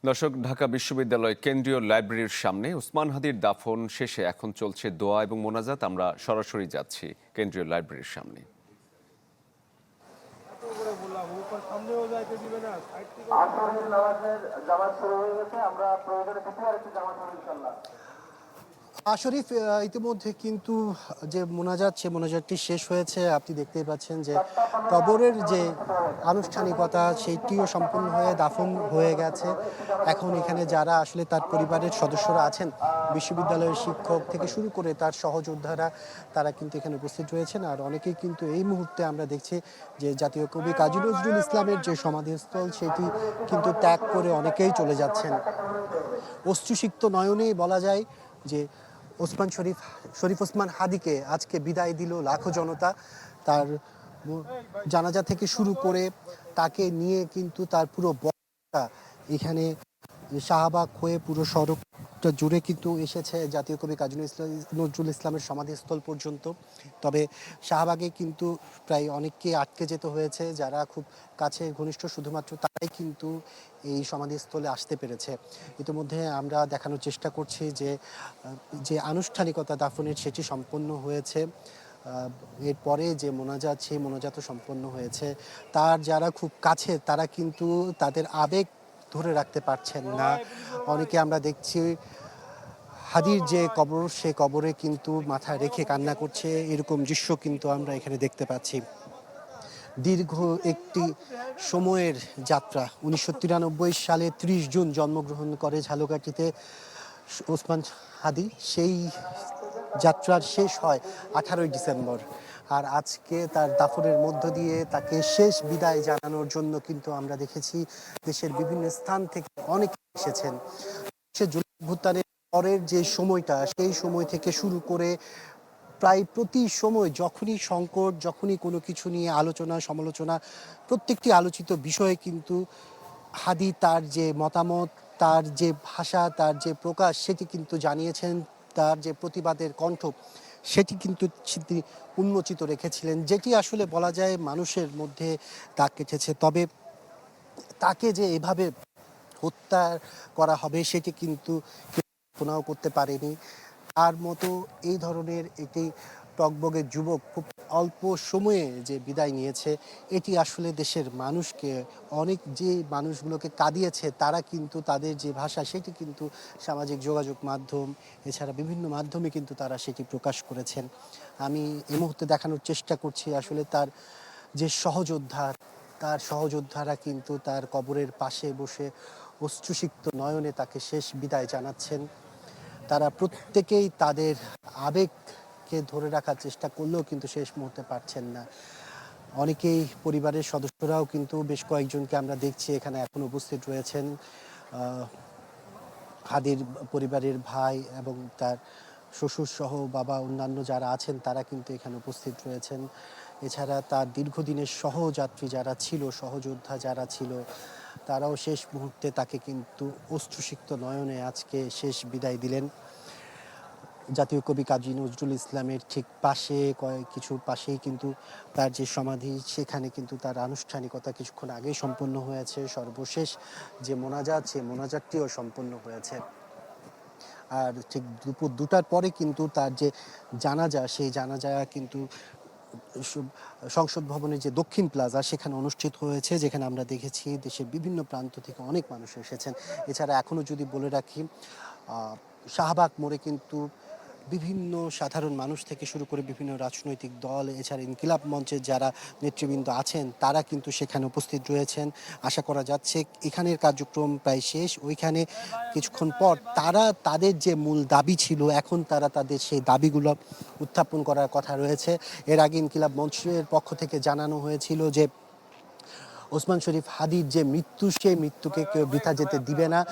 দর্শক, ঢাকা বিশ্ববিদ্যালয় কেন্দ্রীয় লাইব্রেরির সামনে ওসমান হাদির দাফন শেষে এখন চলছে দোয়া এবং মোনাজাত। আমরা সরাসরি যাচ্ছি কেন্দ্রীয় লাইব্রেরির সামনে। শরীফ, ইতিমধ্যে কিন্তু যে মোনাজাত সে মোনাজাতটি শেষ হয়েছে। আপনি দেখতেই পাচ্ছেন যে কবরের যে আনুষ্ঠানিকতা সেইটিও সম্পূর্ণ হয়ে দাফন হয়ে গেছে। এখন এখানে যারা আসলে তার পরিবারের সদস্যরা আছেন, বিশ্ববিদ্যালয়ের শিক্ষক থেকে শুরু করে তার সহযোদ্ধারা, তারা কিন্তু এখানে উপস্থিত রয়েছেন। আর অনেকেই কিন্তু এই মুহূর্তে আমরা দেখছি যে জাতীয় কবি কাজী নজরুল ইসলামের যে সমাধিস্থল সেটি কিন্তু ত্যাগ করে অনেকেই চলে যাচ্ছেন। অশ্রুসিক্ত নয়নেই বলা যায় যে শরীফ ওসমান হাদিকে আজকে বিদায় দিল লাখো জনতা। তার জানাজা থেকে শুরু করে তাকে নিয়ে কিন্তু তার পুরো বক্তব্যটা এখানে শাহবাগ হয়ে পুরো সড়কটা জুড়ে কিন্তু এসেছে জাতীয় কবি কাজী নজরুল ইসলামের সমাধিস্থল পর্যন্ত। তবে শাহবাগে কিন্তু প্রায় অনেককে আটকে যেতে হয়েছে, যারা খুব কাছে ঘনিষ্ঠ শুধুমাত্র তারাই কিন্তু এই সমাধিস্থলে আসতে পেরেছে। ইতিমধ্যে আমরা দেখানোর চেষ্টা করছি যে যে আনুষ্ঠানিকতা দাফনের সেটি সম্পন্ন হয়েছে। এরপরে যে মোনাজাত, সেই মোনাজাতও সম্পন্ন হয়েছে। তার যারা খুব কাছে তারা কিন্তু তাদের আবেগ ধরে রাখতে পারছেন না। অনেকে আমরা দেখছি হাদির যে কবর, সে কবরে কিন্তু মাথা রেখে কান্না করছে, এরকম দৃশ্য কিন্তু আমরা এখানে দেখতে পাচ্ছি। দীর্ঘ একটি সময়ের যাত্রা, 1993 সালে 30 জুন জন্মগ্রহণ করে ঝালকাঠিতে ওসমান হাদি। সেই যাত্রার শেষ হয় 18 ডিসেম্বর। আর আজকে তার দাফনের মধ্য দিয়ে তাকে শেষ বিদায় জানানোর জন্য কিন্তু আমরা দেখেছি দেশের বিভিন্ন স্থান থেকে অনেকে এসেছেন। সে জুলাই অভ্যুত্থানের পরের যে সময়টা, সেই সময় থেকে শুরু করে প্রায় প্রতি সময় যখনই সংকট, যখনই কোনো কিছু নিয়ে আলোচনা সমালোচনা, প্রত্যেকটি আলোচিত বিষয়ে কিন্তু হাদি তার যে মতামত, তার যে ভাষা, তার যে প্রকাশ, সেটি কিন্তু জানিয়েছেন। তার যে প্রতিবাদের কণ্ঠ, সেটি কিন্তু তিনি উন্মোচিত রেখেছিলেন, যেটি আসলে বলা যায় মানুষের মধ্যে দাগ কেটেছে। তবে তাকে যে এভাবে হত্যা করা হবে সেটি কিন্তু কল্পনাও করতে পারেনি। তার মতো এই ধরনের একটি টগবগে যুবক খুব অল্প সময়ে যে বিদায় নিয়েছে, এটি আসলে দেশের মানুষকে, অনেক যে মানুষগুলোকে কাঁদিয়েছে, তারা কিন্তু তাদের যে ভাষা সেটি কিন্তু সামাজিক যোগাযোগ মাধ্যম এছাড়া বিভিন্ন মাধ্যমে কিন্তু তারা সেটি প্রকাশ করেছেন। আমি এই মুহূর্তে দেখানোর চেষ্টা করছি আসলে তার যে তার সহযোদ্ধারা কিন্তু তার কবরের পাশে বসে অশ্রুসিক্ত নয়নে তাকে শেষ বিদায় জানাচ্ছেন। তারা প্রত্যেকেই তাদের আবেগকে ধরে রাখার চেষ্টা করলেও কিন্তু শেষ মুহূর্তে পারছেন না। অনেকেই পরিবারের সদস্যরাও কিন্তু বেশ কয়েকজনকে আমরা দেখছি এখানে এখন উপস্থিত রয়েছেন। হাদির পরিবারের ভাই এবং তার শ্বশুর সহ বাবা, অন্যান্য যারা আছেন তারা কিন্তু এখানে উপস্থিত রয়েছেন। এছাড়া তার দীর্ঘদিনের সহযাত্রী যারা ছিল, সহযোদ্ধা যারা ছিল, তারাও শেষ মুহূর্তে তাকে কিন্তু অশ্রুসিক্ত নয়নে আজকে শেষ বিদায় দিলেন। জাতীয় কবি কাজী নজরুল ইসলামের ঠিক পাশে কিছু পাশেই কিন্তু তার যে সমাধি, সেখানে কিন্তু তার আনুষ্ঠানিকতা কিছুক্ষণ আগেই সম্পন্ন হয়েছে। সর্বশেষ যে মোনাজাত, সেই মোনাজাতটিও সম্পন্ন হয়েছে। আর ঠিক দুপুর 2টার পরে কিন্তু তার যে জানাজা, সেই জানাজা কিন্তু সংসদ ভবনের যে দক্ষিণ প্লাজা সেখানে অনুষ্ঠিত হয়েছে, যেখানে আমরা দেখেছি দেশের বিভিন্ন প্রান্ত থেকে অনেক মানুষ এসেছেন। এছাড়া এখনও যদি বলে রাখি, শাহবাগ মোড়ে কিন্তু বিভিন্ন সাধারণ মানুষ থেকে শুরু করে বিভিন্ন রাজনৈতিক দল, এছাড়া ইনকিলাব মঞ্চের যারা নেতৃবৃন্দ আছেন তারা কিন্তু সেখানে উপস্থিত রয়েছেন। আশা করা যাচ্ছে এখানের কার্যক্রম প্রায় শেষ। ওইখানে কিছুক্ষণ পর তারা তাদের যে মূল দাবি ছিল, এখন তারা তাদের সেই দাবিগুলো উত্থাপন করার কথা রয়েছে। এর আগে ইনকিলাব মঞ্চের পক্ষ থেকে জানানো হয়েছিল যে ওসমান শরীফ হাদির যে মৃত্যু, সেই মৃত্যুকে কেউ বৃথা যেতে দিবে না।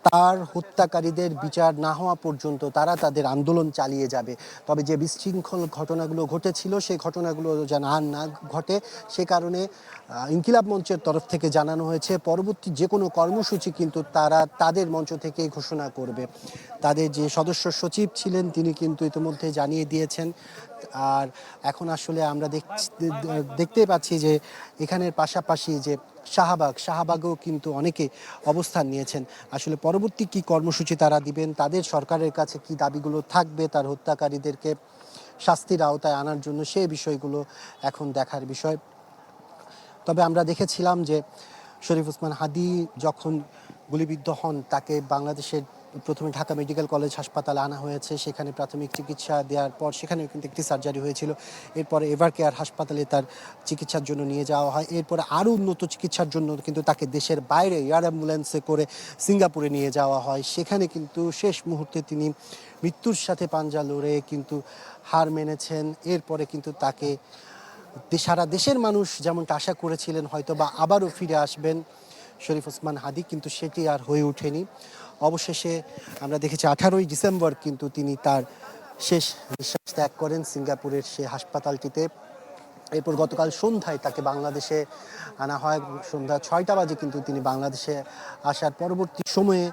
তার হত্যাকারীদের বিচার না হওয়া পর্যন্ত তারা তাদের আন্দোলন চালিয়ে যাবে। তবে যে বিশৃঙ্খল ঘটনাগুলো ঘটেছিল, সেই ঘটনাগুলো যেন আর না ঘটে, সে কারণে ইনকিলাব মঞ্চের তরফ থেকে জানানো হয়েছে পরবর্তী যে কোনো কর্মসূচি কিন্তু তারা তাদের মঞ্চ থেকেই ঘোষণা করবে। তাদের যে সদস্য সচিব ছিলেন তিনি কিন্তু ইতিমধ্যে জানিয়ে দিয়েছেন। আর এখন আসলে আমরা দেখতেই পাচ্ছি যে এখানের পাশাপাশি যে শাহবাগেও কিন্তু অনেকে অবস্থান নিয়েছেন। আসলে পরবর্তী কি কর্মসূচি তারা দিবেন, তাদের সরকারের কাছে কি দাবিগুলো থাকবে তার হত্যাকারীদেরকে শাস্তির আওতায় আনার জন্য, সেই বিষয়গুলো এখন দেখার বিষয়। তবে আমরা দেখেছিলাম যে শরীফ ওসমান হাদি যখন গুলিবিদ্ধ হন তাকে বাংলাদেশের প্রথমে ঢাকা মেডিকেল কলেজ হাসপাতালে আনা হয়েছে, সেখানে প্রাথমিক চিকিৎসা দেওয়ার পর সেখানেও কিন্তু একটি সার্জারি হয়েছিল। এরপরে এভার কেয়ার হাসপাতালে তার চিকিৎসার জন্য নিয়ে যাওয়া হয়। এরপরে আরও উন্নত চিকিৎসার জন্য কিন্তু তাকে দেশের বাইরে এয়ার অ্যাম্বুলেন্সে করে সিঙ্গাপুরে নিয়ে যাওয়া হয়। সেখানে কিন্তু শেষ মুহূর্তে তিনি মৃত্যুর সাথে পাঞ্জা লড়ে কিন্তু হার মেনেছেন। এরপরে কিন্তু তাকে সারা দেশের মানুষ যেমনটা আশা করেছিলেন হয়তো বা আবারও ফিরে আসবেন শরীফ ওসমান হাদি, কিন্তু সেটি আর হয়ে ওঠেনি। অবশেষে আমরা দেখেছি 18ই ডিসেম্বর কিন্তু তিনি তার শেষ নিঃশ্বাস ত্যাগ করেন সিঙ্গাপুরের সে হাসপাতালটিতে। এরপর গতকাল সন্ধ্যায় তাকে বাংলাদেশে আনা হয়। সন্ধ্যা 6টা বাজে কিন্তু তিনি বাংলাদেশে আসার পরবর্তী সময়ে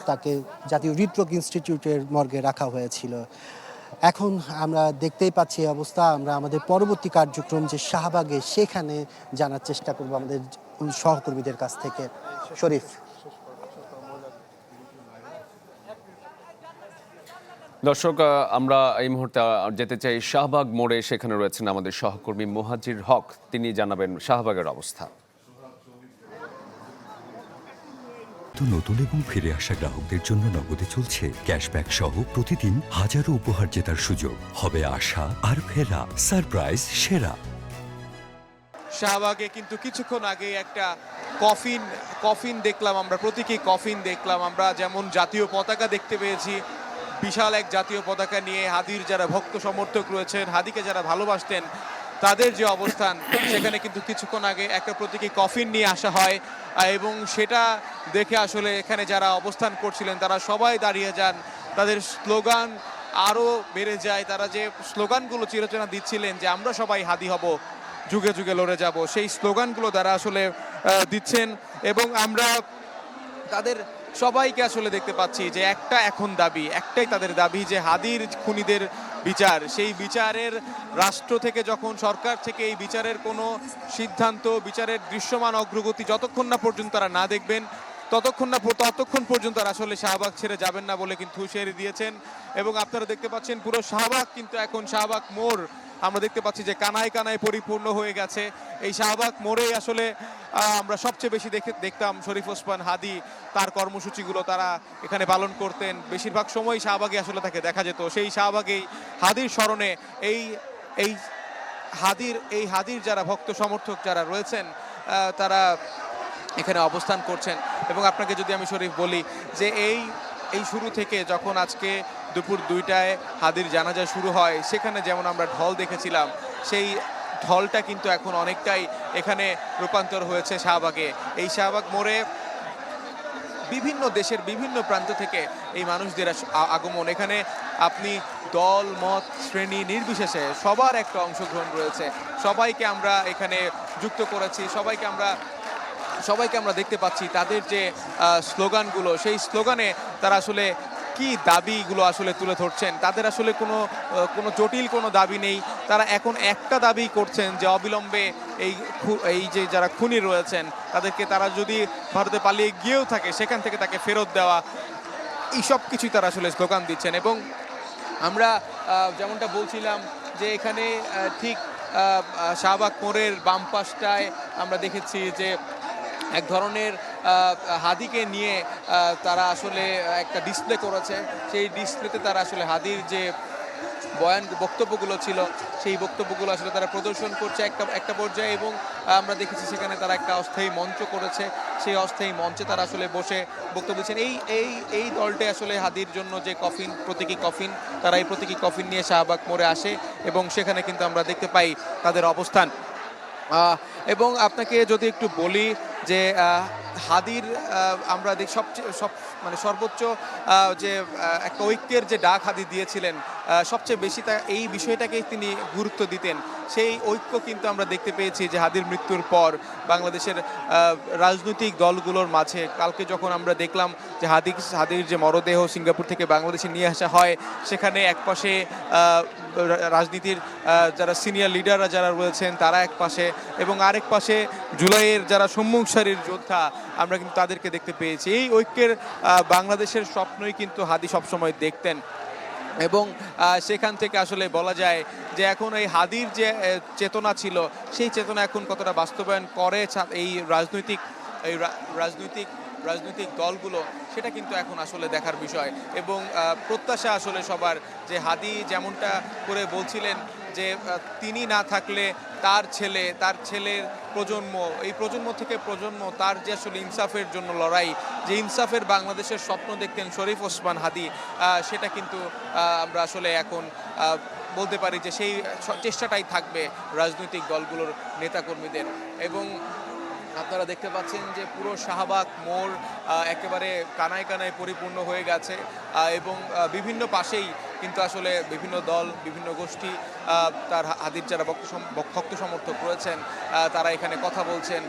তাকে জাতীয় হৃদরোগ ইনস্টিটিউটের মর্গে রাখা হয়েছিল। এখন আমরা দেখতেই পাচ্ছি এই অবস্থা। আমরা আমাদের পরবর্তী কার্যক্রম যে শাহবাগে, সেখানে জানার চেষ্টা করব আমাদের সহকর্মীদের কাছ থেকে। শরীফ। দর্শক, আমরা এই মুহূর্তে যেতে চাই শাহবাগ মোড়ে। সেখানে রয়েছেন আমাদের সহকর্মী মুহাজির হক, তিনি জানাবেন শাহবাগের অবস্থা। নতুন এবং ফিরে আসা গ্রাহকদের জন্য নগদে চলছে ক্যাশব্যাক সহ প্রতিদিন হাজারো উপহার জেতার সুযোগ। হবে আশা আর ফেরা, সারপ্রাইজ সেরা। শাহবাগে কিন্তু কিছুক্ষণ আগে একটা কফিন দেখলাম আমরা, প্রতীকী কফিন দেখলাম আমরা। যেমন জাতীয় পতাকা দেখতে পেয়েছি, বিশাল এক জাতীয় পতাকা নিয়ে হাদির যারা ভক্ত সমর্থক রয়েছেন, হাদিকে যারা ভালোবাসতেন, তাদের যে অবস্থান, সেখানে কিন্তু কিছুক্ষণ আগে একটা প্রতীকী কফিন নিয়ে আসা হয়। এবং সেটা দেখে আসলে এখানে যারা অবস্থান করছিলেন তারা সবাই দাঁড়িয়ে যান, তাদের স্লোগান আরও বেড়ে যায়। তারা যে স্লোগানগুলো চিরচেনা দিচ্ছিলেন যে আমরা সবাই হাদি হব, যুগে যুগে লড়ে যাব, সেই স্লোগানগুলো তারা আসলে দিচ্ছেন। এবং আমরা তাদের সবাইকে আসলে দেখতে পাচ্ছি যে একটাই তাদের দাবি যে হাদির খুনিদের বিচার। সেই বিচারের রাষ্ট্র থেকে, যখন সরকার থেকে এই বিচারের কোনো সিদ্ধান্ত, বিচারের দৃশ্যমান অগ্রগতি যতক্ষণ না পর্যন্ত তারা না দেখবেন, ততক্ষণ পর্যন্ত তারা আসলে শাহবাগ ছেড়ে যাবেন না বলে কিন্তু হুঁশিয়ারি দিয়েছেন। এবং আপনারা দেখতে পাচ্ছেন পুরো শাহবাগ কিন্তু এখন শাহবাগ মোড় আমরা দেখতে পাচ্ছি যে কানায় কানায় পরিপূর্ণ হয়ে গেছে। এই শাহবাগ মোড়ে আসলে আমরা সবচেয়ে বেশি দেখতাম শরীফ ওসমান হাদি, তার কর্মসূচিগুলো তারা এখানে পালন করতেন। বেশিরভাগ সময় শাহবাগে আসলে তাকে দেখা যেত। সেই শাহবাগেই হাদির স্মরণে এই হাদির যারা ভক্ত সমর্থক যারা রয়েছেন, তারা এখানে অবস্থান করছেন। এবং আপনাকে যদি আমি শরীফ বলি যে এই শুরু থেকে, যখন আজকে দুপুর 2টায় হাদির জানাজা শুরু হয়, সেখানে যেমন আমরা ঢল দেখেছিলাম, সেই ঢলটা কিন্তু এখন অনেকটাই এখানে রূপান্তর হয়েছে শাহবাগে। এই শাহবাগ মোড়ে বিভিন্ন দেশের বিভিন্ন প্রান্ত থেকে এই মানুষদের আগমন। এখানে আপনি দল মত শ্রেণী নির্বিশেষে সবার একটা অংশগ্রহণ রয়েছে। সবাইকে আমরা এখানে যুক্ত করেছি, সবাইকে আমরা দেখতে পাচ্ছি তাদের যে স্লোগানগুলো, সেই স্লোগানে তারা আসলে কি দাবিগুলো আসলে তুলে ধরছেন। তাদের আসলে কোনো জটিল কোনো দাবি নেই। তারা এখন একটা দাবি করছেন যে অবিলম্বে এই যে যারা খুনি রয়েছেন তাদেরকে, তারা যদি ভারতে পালিয়ে গিয়েও থাকে সেখান থেকে তাকে ফেরত দেওয়া, এই সব কিছুই তারা আসলে স্লোগান দিচ্ছেন। এবং আমরা যেমনটা বলছিলাম যে এখানে ঠিক শাহবাগ মোড়ের বাম পাশটায় আমরা দেখেছি যে এক ধরনের হাদিকে নিয়ে তারা আসলে একটা ডিসপ্লে করেছে। সেই ডিসপ্লেতে তারা আসলে হাদির যে বক্তব্যগুলো ছিল, সেই বক্তব্যগুলো আসলে তারা প্রদর্শন করছে একটা পর্যায়ে। এবং আমরা দেখেছি সেখানে তারা একটা অস্থায়ী মঞ্চ করেছে, সেই অস্থায়ী মঞ্চে তারা আসলে বসে বক্তব্য দিচ্ছেন। এই দলটি আসলে হাদির জন্য যে প্রতীকী কফিন, তারা এই প্রতীকী কফিন নিয়ে শাহবাগ মোড়ে আসে এবং সেখানে কিন্তু আমরা দেখতে পাই তাদের অবস্থান। এবং আপনাকে যদি একটু বলি যে হাদির আমরা সর্বোচ্চ যে একটা ঐক্যের যে ডাক হাদি দিয়েছিলেন, সবচেয়ে বেশি এই বিষয়টাকেই তিনি গুরুত্ব দিতেন। সেই ঐক্য কিন্তু আমরা দেখতে পেয়েছি যে হাদির মৃত্যুর পর বাংলাদেশের রাজনৈতিক দলগুলোর মাঝে। কালকে যখন আমরা দেখলাম যে হাদির যে মরদেহ সিঙ্গাপুর থেকে বাংলাদেশে নিয়ে আসা হয়, সেখানে একপাশে রাজনীতির যারা সিনিয়র লিডাররা যারা রয়েছেন তারা এক পাশে, এবং আরেক পাশে জুলাইয়ের যারা সম্মুখ সারির যোদ্ধা আমরা কিন্তু তাদেরকে দেখতে পেয়েছি। এই ঐক্যের বাংলাদেশের স্বপ্নই কিন্তু হাদি সবসময় দেখতেন এবং সেখান থেকে আসলে বলা যায় যে এখন এই হাদির যে চেতনা ছিল সেই চেতনা এখন কতটা বাস্তবায়ন করে এই রাজনৈতিক দলগুলো সেটা কিন্তু এখন আসলে দেখার বিষয় এবং প্রত্যাশা আসলে সবার যে হাদি যেমনটা করে বলছিলেন যে তিনি না থাকলে তার ছেলের প্রজন্ম এই প্রজন্ম থেকে প্রজন্ম তার যে আসলে ইনসাফের জন্য লড়াই যে ইনসাফের বাংলাদেশের স্বপ্ন দেখতেন শরীফ ওসমান হাদি সেটা কিন্তু আমরা আসলে এখন বলতে পারি যে সেই চেষ্টাটাই থাকবে রাজনৈতিক দলগুলোর নেতাকর্মীদের। এবং আপনারা দেখতে পাচ্ছেন যে পুরো শাহবাগ মোড় একেবারে কানায় কানায় পরিপূর্ণ হয়ে গেছে এবং বিভিন্ন পাশেই কিন্তু আসলে বিভিন্ন দল বিভিন্ন গোষ্ঠী তার হাদির যারা ভক্ত সমর্থক রয়েছেন তারা এখানে কথা বলছেন।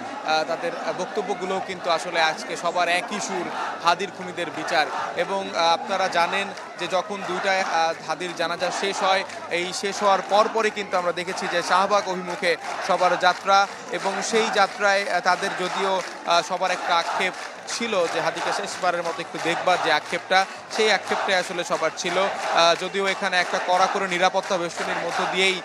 তাদের বক্তব্যগুলোও কিন্তু আসলে আজকে সবার একই সুর, হাদির খুনিদের বিচার। এবং আপনারা জানেন যে যখন দুইটায় হাদির জানাজা শেষ হয় এই শেষ হওয়ার পরপরই কিন্তু আমরা দেখেছি যে শাহবাগ অভিমুখে সবার যাত্রা এবং সেই যাত্রায় তাদের যদিও সবার একটা আক্ষেপ ছিল যে হাদিকে শেষবারের মতো একটু দেখবার যে আক্ষেপটা সেই আক্ষেপটাই আসলে সবার ছিল। যদিও এখানে একটা কড়া করে নিরাপত্তা বেষ্টনীর মধ্য দিয়েই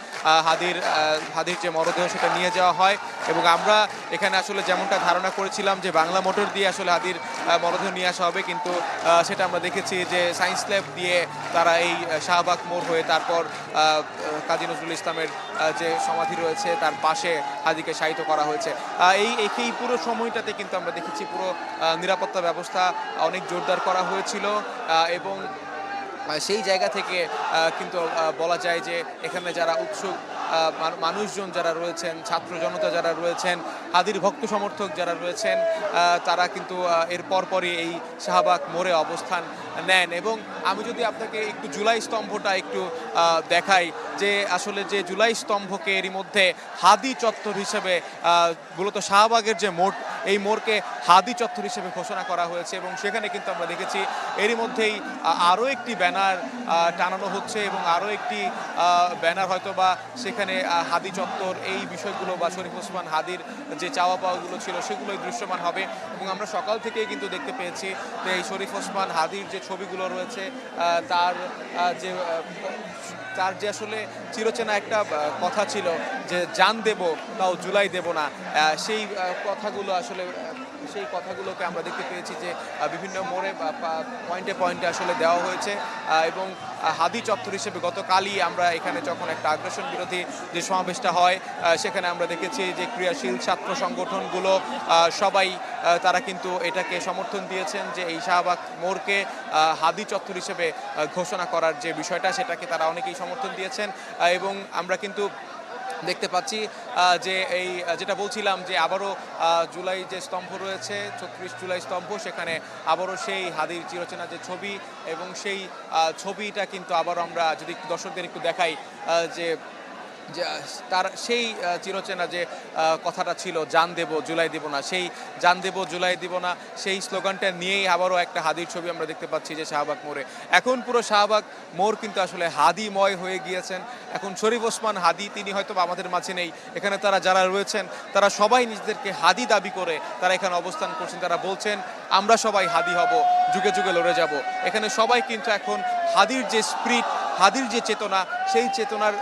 হাদির যে মরদেহ সেটা নিয়ে যাওয়া হয় এবং আমরা এখানে আসলে যেমনটা ধারণা করেছিলাম যে বাংলা মোটর দিয়ে আসলে হাদির মরদেহ নিয়ে আসা হবে কিন্তু সেটা আমরা দেখেছি যে সায়েন্স ল্যাব দিয়ে তারা এই শাহবাগ মোড় হয়ে তারপর কাজী নজরুল ইসলামের যে সমাধি রয়েছে তার পাশে হাদিকে শায়িত করা হয়েছে। এই পুরো সময়টাতে কিন্তু আমরা দেখেছি পুরো নিরাপত্তা ব্যবস্থা অনেক জোরদার করা হয়েছিল এবং সেই জায়গা থেকে কিন্তু বলা যায় যে এখানে যারা উৎসুক মানুষজন যারা রয়েছেন, ছাত্র জনতা যারা রয়েছেন, হাদির ভক্ত সমর্থক যারা রয়েছেন তারা কিন্তু এর পরপরই এই শাহবাগ মোড়ে অবস্থান নেন। এবং আমি যদি আপনাকে একটু জুলাই স্তম্ভটা একটু দেখাই যে আসলে যে জুলাই স্তম্ভকে এরই মধ্যে হাদি চত্বর হিসেবে মূলত শাহবাগের যে মোড় এই মোড়কে হাদি চত্বর হিসেবে ঘোষণা করা হয়েছে এবং সেখানে কিন্তু আমরা দেখেছি এরই মধ্যেই আরও একটি ব্যানার টানানো হচ্ছে এবং আরও একটি ব্যানার হয়তো বা সেখানে হাদি চত্বর এই বিষয়গুলো বা শরীফ ওসমান হাদির যে চাওয়া পাওয়াগুলো ছিল সেগুলোই দৃশ্যমান হবে। এবং আমরা সকাল থেকেই কিন্তু দেখতে পেয়েছি যে এই শরীফ ওসমান হাদির যে ছবিগুলো রয়েছে তার যে আসলে চিরচেনা একটা কথা ছিল যে জান দেব তাও জুলাই দেব না, সেই কথাগুলোকে আমরা দেখতে পেয়েছি যে বিভিন্ন মোড়ে পয়েন্টে পয়েন্টে আসলে দেওয়া হয়েছে। এবং হাদি চত্বর হিসেবে গতকালই আমরা এখানে যখন একটা আগ্রাসন বিরোধী যে সমাবেশটা হয় সেখানে আমরা দেখেছি যে ক্রিয়াশীল ছাত্র সংগঠনগুলো সবাই তারা কিন্তু এটাকে সমর্থন দিয়েছেন যে এই শাহবাগ মোড়কে হাদি চত্বর হিসেবে ঘোষণা করার যে বিষয়টা সেটাকে তারা অনেকেই সমর্থন দিয়েছেন। এবং আমরা কিন্তু দেখতে পাচ্ছি যে এই যেটা বলছিলাম যে আবারও জুলাই যে স্তম্ভ রয়েছে ৩৬ জুলাই স্তম্ভ সেখানে আবারও সেই হাদির চিরচেনা যে ছবি এবং সেই ছবিটা কিন্তু আবারও আমরা যদি দর্শকদের একটু দেখাই যে তার সেই চিরচেনা যে কথাটা ছিল জান দেব জুলাই দিব না, সেই জান দেব জুলাই দিব না সেই স্লোগানটা নিয়েই আবারও একটা হাদির ছবি আমরা দেখতে পাচ্ছি যে শাহবাগ মোড়ে। এখন পুরো শাহবাগ মোড় কিন্তু আসলে হাদিময় হয়ে গিয়েছেন। এখন শরীফ ওসমান হাদি তিনি হয়তো আমাদের মাঝে নেই, এখানে তারা যারা রয়েছেন তারা সবাই নিজেদেরকে হাদি দাবি করে তারা এখানে অবস্থান করছেন। তারা বলছেন আমরা সবাই হাদি হব, যুগে যুগে লড়ে যাব। এখানে সবাই কিন্তু এখন হাদির যে স্পিরিট, হাদির যে চেতনা সেই চেতনার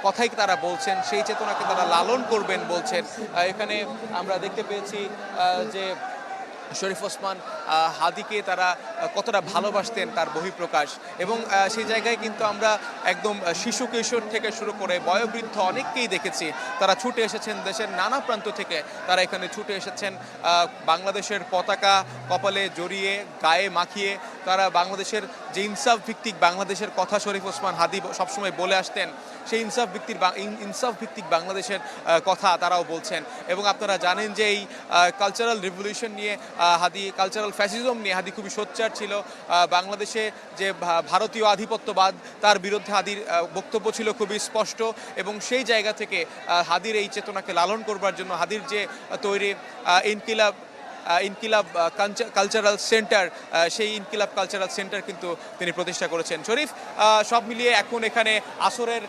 কথাই তারা বলছেন, সেই চেতনাকে তারা লালন করবেন বলছেন। এখানে আমরা দেখতে পেয়েছি যে শরীফ ওসমান হাদিকে তারা কতটা ভালোবাসতেন তার বহিঃপ্রকাশ এবং সেই জায়গায় কিন্তু আমরা একদম শিশু কিশোর থেকে শুরু করে বয়োবৃদ্ধ অনেককেই দেখেছি তারা ছুটে এসেছেন দেশের নানা প্রান্ত থেকে। তারা এখানে ছুটে এসেছেন বাংলাদেশের পতাকা কপালে জড়িয়ে গায়ে মাখিয়ে। তারা বাংলাদেশের যে ইনসাফ ভিত্তিক বাংলাদেশের কথা শরীফ ওসমান হাদি সবসময় বলে আসতেন সেই ইনসাফ ভিত্তিক বাংলাদেশের কথা তারাও বলছেন। এবং আপনারা জানেন যে এই কালচারাল রিভলিউশন নিয়ে হাদি, কালচারাল ফ্যাসিজম নিয়ে হাদি খুবই সোচ্চার ছিল। বাংলাদেশে যে ভারতীয় আধিপত্যবাদ তার বিরুদ্ধে হাদির বক্তব্য ছিল খুবই স্পষ্ট এবং সেই জায়গা থেকে হাদির এই চেতনাকে লালন করবার জন্য হাদির যে তৈরি ইনকিলাব ইনকিলাব কালচারাল সেন্টার, সেই ইনকিলাব কালচারাল সেন্টার কিন্তু তিনি প্রতিষ্ঠা করেছেন। শরীফ, সব মিলিয়ে এখন এখানে আসরের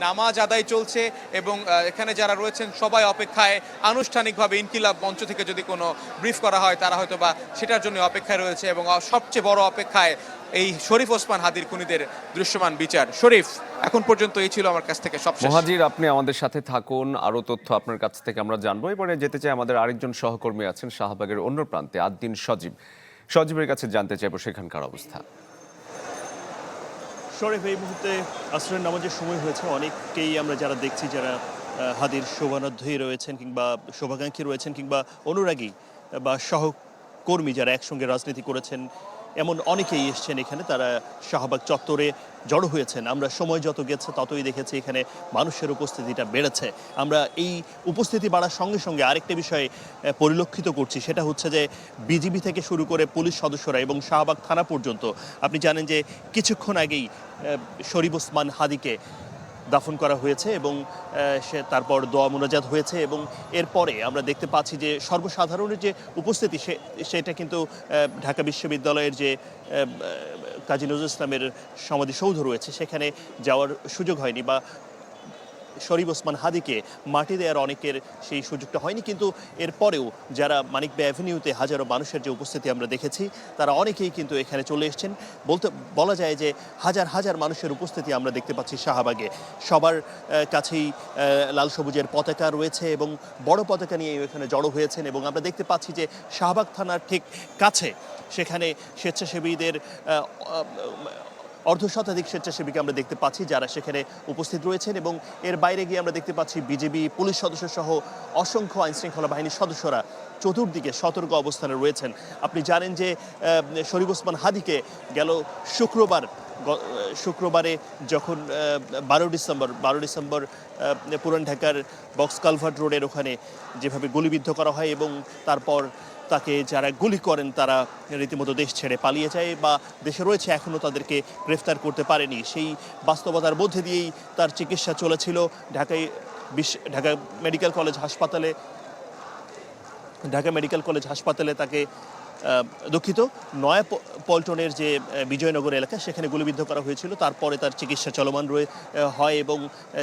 নামাজ আদায় চলছে এবং এখানে যারা রয়েছেন সবাই অপেক্ষায়, আনুষ্ঠানিকভাবে ইনকিলাব মঞ্চ থেকে যদি কোনো ব্রিফ করা হয় তারা হয়তো বা সেটার জন্য অপেক্ষায় রয়েছে এবং সবচেয়ে বড় অপেক্ষায় এই শরীফ ওসমান হাদির খুনিদের দৃশ্যমান বিচার। শরীফ, এখন পর্যন্ত এই ছিল আমার কাছ থেকে সবশেষ। মহাজির, আপনি আমাদের সাথে থাকুন, আরো তথ্য আপনার কাছ থেকে আমরা জানবো। এবারে যেতে চাই আমাদের আরেকজন সহকর্মী আছেন শাহবাগের অন্য প্রান্তে, আদ্দিন সজীবের কাছে জানতে চাইবো সেখানকার অবস্থা। শরীফ, এই মুহূর্তে আসরের নামাজের সময় হয়েছে। অনেককেই আমরা যারা দেখছি, যারা হাদির শোভানাধ্যায়ী রয়েছেন কিংবা শুভাকাঙ্ক্ষী রয়েছেন কিংবা অনুরাগী বা সহকর্মী যারা একসঙ্গে রাজনীতি করেছেন, এমন অনেকেই এসছেন এখানে। তারা শাহবাগ চত্বরে জড়ো হয়েছেন। আমরা সময় যত গেছে ততই দেখেছি এখানে মানুষের উপস্থিতিটা বেড়েছে। আমরা এই উপস্থিতি বাড়ার সঙ্গে সঙ্গে আরেকটা বিষয় পরিলক্ষিত করছি, সেটা হচ্ছে যে বিজিবি থেকে শুরু করে পুলিশ সদস্যরা এবং শাহবাগ থানা পর্যন্ত, আপনি জানেন যে কিছুক্ষণ আগেই শরীফ ওসমান হাদিকে দাফন করা হয়েছে এবং সে তারপর দোয়া মোনাজাত হয়েছে এবং এরপরে আমরা দেখতে পাচ্ছি যে সর্বসাধারণের যে উপস্থিতি সেটা কিন্তু ঢাকা বিশ্ববিদ্যালয়ের যে কাজী নজরুল ইসলামের সমাধিসৌধ রয়েছে সেখানে যাওয়ার সুযোগ হয়নি, বা শরীফ ওসমান হাদিকে মাটি দেওয়ার অনেকের সেই সুযোগটা হয়নি। কিন্তু এরপরেও যারা মানিক বে অ্যাভিনিউতে হাজারো মানুষের যে উপস্থিতি আমরা দেখেছি, তারা অনেকেই কিন্তু এখানে চলে এসেছেন। বলা যায় যে হাজার হাজার মানুষের উপস্থিতি আমরা দেখতে পাচ্ছি শাহবাগে। সবার কাছেই লাল সবুজের পতাকা রয়েছে এবং বড় পতাকা নিয়ে এখানে জড়ো হয়েছেন এবং আমরা দেখতে পাচ্ছি যে শাহবাগ থানার ঠিক কাছে সেখানে স্বেচ্ছাসেবীদের অর্ধশতাধিক স্বেচ্ছাসেবীকে আমরা দেখতে পাচ্ছি যারা সেখানে উপস্থিত রয়েছেন এবং এর বাইরে গিয়ে আমরা দেখতে পাচ্ছি বিজিবি, পুলিশ সদস্য সহ অসংখ্য আইনশৃঙ্খলা বাহিনীর সদস্যরা চতুর্দিকে সতর্ক অবস্থানে রয়েছেন। আপনি জানেন যে শরীফ ওসমান হাদিকে গেল শুক্রবারে যখন 12 ডিসেম্বর পুরান ঢাকার বক্স কালভার্ট রোডের ওখানে যেভাবে গুলিবিদ্ধ করা হয় এবং তারপর তাকে যারা গুলি করেন তারা রীতিমতো দেশ ছেড়ে পালিয়ে যায় বা দেশে রয়েছে, এখনও তাদেরকে গ্রেফতার করতে পারেনি। সেই বাস্তবতার মধ্যে দিয়েই তার চিকিৎসা চলেছিল ঢাকা মেডিকেল কলেজ হাসপাতালে তাকে নয়া পল্টনের যে বিজয়নগর এলাকা সেখানে গুলিবিদ্ধ করা হয়েছিল। তারপরে তার চিকিৎসা চলমান হয় এবং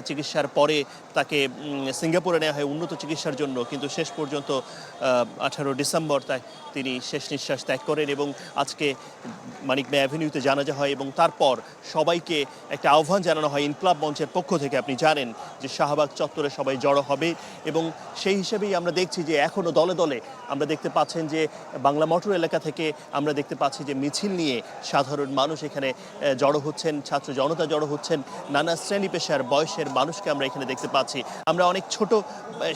চিকিৎসার পরে তাকে সিঙ্গাপুরে নেওয়া হয় উন্নত চিকিৎসার জন্য, কিন্তু শেষ পর্যন্ত 18 ডিসেম্বর তিনি শেষ নিঃশ্বাস ত্যাগ করেন এবং আজকে মানিক বে অ্যাভিনিউতে জানাজা হয় এবং তারপর সবাইকে একটা আহ্বান জানানো হয় ইনকিলাব মঞ্চের পক্ষ থেকে। আপনি জানেন যে শাহবাগ চত্বরে সবাই জড়ো হবে এবং সেই হিসেবেই আমরা দেখছি যে এখনও দলে দলে আমরা দেখতে পাচ্ছেন যে বাংলা মোটর এলাকা থেকে আমরা দেখতে পাচ্ছি যে মিছিল নিয়ে সাধারণ মানুষ এখানে জড়ো হচ্ছেন, ছাত্র জনতা জড়ো হচ্ছেন, নানা শ্রেণী পেশার বয়সের মানুষকে আমরা এখানে দেখতে পাচ্ছি। আমরা অনেক ছোট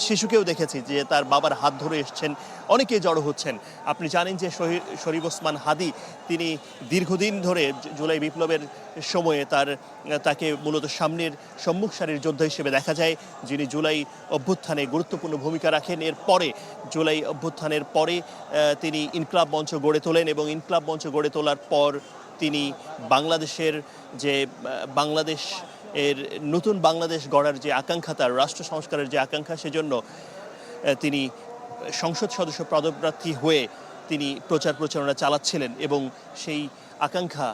শিশুকেও দেখেছি যে তার বাবার হাত ধরে এসছেন, অনেকেই জড়ো হচ্ছেন। আপনি জানেন যে শরীফ ওসমান হাদি তিনি দীর্ঘদিন ধরে জুলাই বিপ্লবের সময়ে তাকে মূলত সম্মুখ সারির যোদ্ধা হিসেবে দেখা যায়, যিনি জুলাই অভ্যুত্থানে গুরুত্বপূর্ণ ভূমিকা রাখেন। জুলাই অভ্যুত্থানের পরে তিনি ইনকিলাব মঞ্চ গড়ে তোলেন এবং ইনকিলাব মঞ্চ গড়ে তোলার পর তিনি নতুন বাংলাদেশ গড়ার যে আকাঙ্ক্ষা, তার রাষ্ট্র সংস্কারের যে আকাঙ্ক্ষা, সেজন্য তিনি সংসদ সদস্য পদপ্রার্থী হয়ে তিনি প্রচারণা চালাচ্ছিলেন এবং সেই আকাঙ্ক্ষা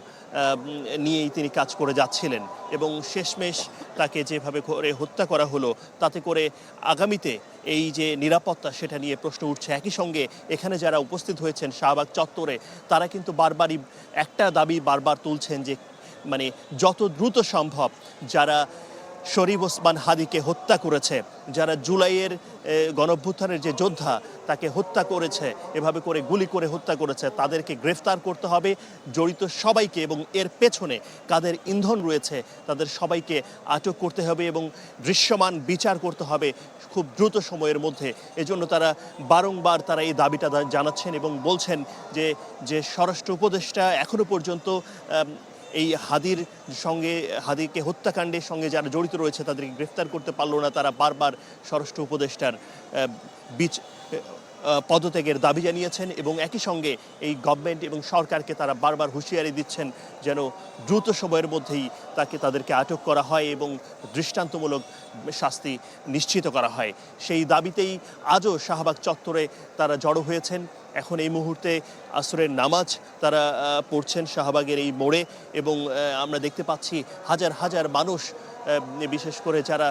নিয়েই তিনি কাজ করে যাচ্ছিলেন এবং শেষমেশ তাকে যেভাবে করে হত্যা করা হলো তাতে করে আগামীতে এই যে নিরাপত্তা সেটা নিয়ে প্রশ্ন উঠছে। একই সঙ্গে এখানে যারা উপস্থিত হয়েছেন শাহবাগ চত্বরে তারা কিন্তু বারবারই একটা দাবি বারবার তুলছেন যে মানে যত দ্রুত সম্ভব যারা শরীফ ওসমান হাদিকে হত্যা করেছে, যারা জুলাইয়ের গণঅভ্যুত্থানের যে যোদ্ধা তাকে হত্যা করেছে, এভাবে করে গুলি করে হত্যা করেছে, তাদেরকে গ্রেফতার করতে হবে, জড়িত সবাইকে, এবং এর পেছনে কাদের ইন্ধন রয়েছে তাদের সবাইকে আটক করতে হবে এবং দৃশ্যমান বিচার করতে হবে খুব দ্রুত সময়ের মধ্যে। এজন্য তারা বারংবার এই দাবিটা জানাচ্ছেন এবং বলছেন যে স্বরাষ্ট্র উপদেষ্টা এখনো পর্যন্ত এই হাদিকে হত্যাকাণ্ডের সঙ্গে যারা জড়িত রয়েছে তাদেরকে গ্রেফতার করতে পারলো না। তারা বারবার স্বরাষ্ট্র উপদেষ্টার পদত্যাগের দাবি জানিয়েছেন এবং একই সঙ্গে এই গভর্নমেন্ট এবং সরকারকে তারা বারবার হুঁশিয়ারি দিচ্ছেন যেন দ্রুত সময়ের মধ্যেই তাদেরকে আটক করা হয় এবং দৃষ্টান্তমূলক শাস্তি নিশ্চিত করা হয়। সেই দাবিতেই আজও শাহবাগ চত্বরে তারা জড়ো হয়েছেন এখন এই মুহূর্তে আসরের নামাজ তারা পড়ছেন শাহবাগের এই মোড়ে, এবং আমরা দেখতে পাচ্ছি হাজার হাজার মানুষ, বিশেষ করে যারা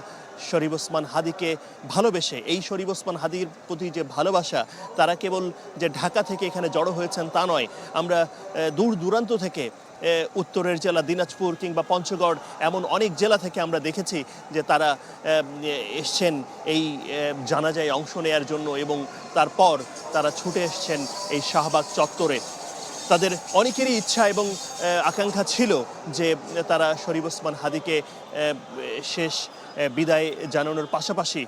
শরীফ ওসমান হাদিকে ভালোবেসে, এই শরীফ ওসমান হাদির প্রতি যে ভালোবাসা, তারা কেবল যে ঢাকা থেকে এখানে জড়ো হয়েছেন তা নয়, আমরা দূর দূরান্ত থেকে উত্তরের জেলা দিনাজপুর কিংবা পঞ্চগড় এমন অনেক জেলা থেকে আমরা দেখেছি যে তারা এসছেন এই জানাজায় অংশ নেয়ার জন্য, এবং তারপর তারা ছুটে এসছেন এই শাহবাগ চত্বরে। তাদের অনেকেরই ইচ্ছা এবং আকাঙ্ক্ষা ছিল যে তারা শরীফ ওসমান হাদিকে শেষ বিদায় জানানোর পাশাপাশি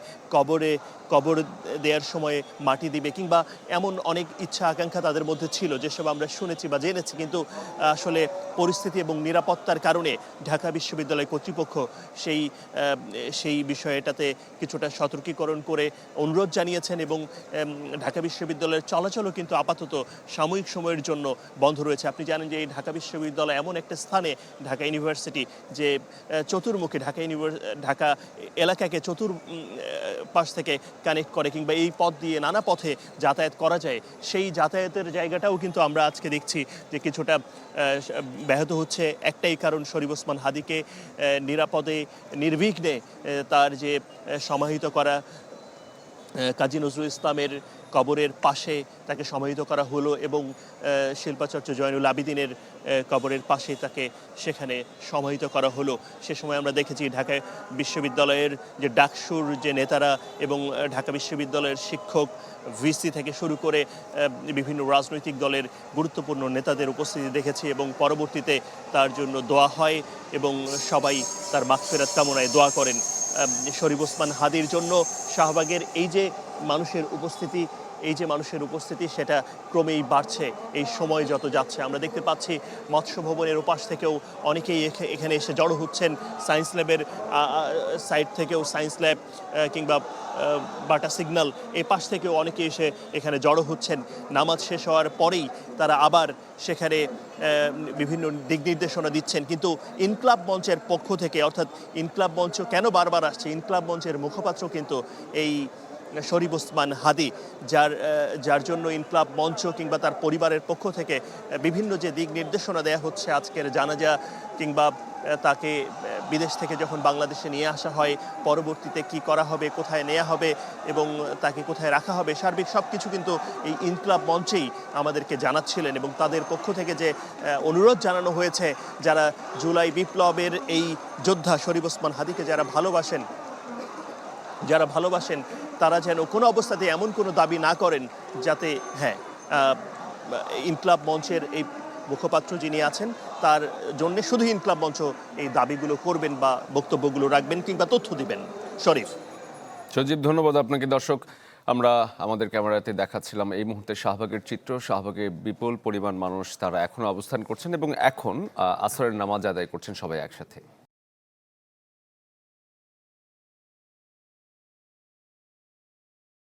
কবর দেওয়ার সময় মাটি দিবে, কিংবা এমন অনেক ইচ্ছা আকাঙ্ক্ষা তাদের মধ্যে ছিল যেসব আমরা শুনেছি বা জেনেছি। কিন্তু আসলে পরিস্থিতি এবং নিরাপত্তার কারণে ঢাকা বিশ্ববিদ্যালয় কর্তৃপক্ষ সেই বিষয়টাতে কিছুটা সতর্কীকরণ করে অনুরোধ জানিয়েছেন, এবং ঢাকা বিশ্ববিদ্যালয়ের চলাচলও কিন্তু আপাতত সাময়িক সময়ের জন্য বন্ধ রয়েছে। আপনি জানেন যে এই ঢাকা বিশ্ববিদ্যালয় এমন একটা স্থানে, ঢাকা ইউনিভার্সিটি, যে চতুর্মুখী ঢাকা এলাকাকে পাশ থেকে কানেক্ট করে, কিংবা এই পথ দিয়ে নানা পথে যাতায়াত করা যায়। সেই যাতায়াতের জায়গাটাও কিন্তু আমরা আজকে দেখছি যে কিছুটা ব্যাহত হচ্ছে। একটাই কারণ, শরীফ ওসমান হাদিকে নিরাপদে নির্বিঘ্নে তার যে সমাহিত করা কাজী নজরুল ইসলামের কবরের পাশে তাকে সমাহিত করা হলো, এবং শিল্পাচার্য জয়নুল আবিদিনের কবরের পাশে তাকে সেখানে সমাহিত করা হলো। সে সময় আমরা দেখেছি ঢাকা বিশ্ববিদ্যালয়ের যে ডাকসুর যে নেতারা এবং ঢাকা বিশ্ববিদ্যালয়ের শিক্ষক, ভিসি থেকে শুরু করে বিভিন্ন রাজনৈতিক দলের গুরুত্বপূর্ণ নেতাদের উপস্থিতি দেখেছি, এবং পরবর্তীতে তার জন্য দোয়া হয় এবং সবাই তার মাগফিরাত কামনায় দোয়া করেন। শরীফ ওসমান হাদির জন্য শাহবাগের এই যে মানুষের উপস্থিতি সেটা ক্রমেই বাড়ছে এই সময় যত যাচ্ছে। আমরা দেখতে পাচ্ছি মৎস্য ভবনের ওপাশ থেকেও অনেকেই এখানে এসে জড়ো হচ্ছেন, সায়েন্স ল্যাবের সাইড থেকেও, সায়েন্স ল্যাব কিংবা বাটা সিগন্যাল এই পাশ থেকেও অনেকে এসে এখানে জড়ো হচ্ছেন। নামাজ শেষ হওয়ার পরেই তারা আবার সেখানে বিভিন্ন দিক নির্দেশনা দিচ্ছেন। কিন্তু ইনকলাব মঞ্চের পক্ষ থেকে, অর্থাৎ ইনকলাব মঞ্চ কেন বারবার আসছে, ইনকলাব মঞ্চের মুখপাত্র কিন্তু এই শরীফ ওসমান হাদি, যার জন্য ইনকলাব মঞ্চ কিংবা তার পরিবারের পক্ষ থেকে বিভিন্ন যে দিক নির্দেশনা দেয়া হচ্ছে, আজকের জানাজা কিংবা তাকে বিদেশ থেকে যখন বাংলাদেশে নিয়ে আসা হয়, পরবর্তীতে কি করা হবে, কোথায় নেওয়া হবে এবং তাকে কোথায় রাখা হবে, সার্বিক সব কিছু কিন্তু এই ইনকলাব মঞ্চেই আমাদেরকে জানাচ্ছিলেন। এবং তাদের পক্ষ থেকে যে অনুরোধ জানানো হয়েছে, যারা জুলাই বিপ্লবের এই যোদ্ধা শরীফ ওসমান হাদিকে যারা ভালোবাসেন তারা যেন কোনো অবস্থাতে এমন কোনো দাবি না করেন যাতে ইনকলাব মঞ্চের এই মুখপাত্র যিনি আছেন তার জন্য শুধু ইনকলাব মঞ্চ এই দাবিগুলো করবেন বা বক্তব্যগুলো রাখবেন কিংবা তথ্য দিবেন। শরীফ। সজীব, ধন্যবাদ আপনাকে। দর্শক, আমরা আমাদের ক্যামেরাতে দেখাচ্ছিলাম এই মুহূর্তে শাহবাগের চিত্র। শাহবাগে বিপুল পরিমাণ মানুষ তারা এখনো অবস্থান করছেন এবং এখন আসরের নামাজ আদায় করছেন সবাই একসাথে।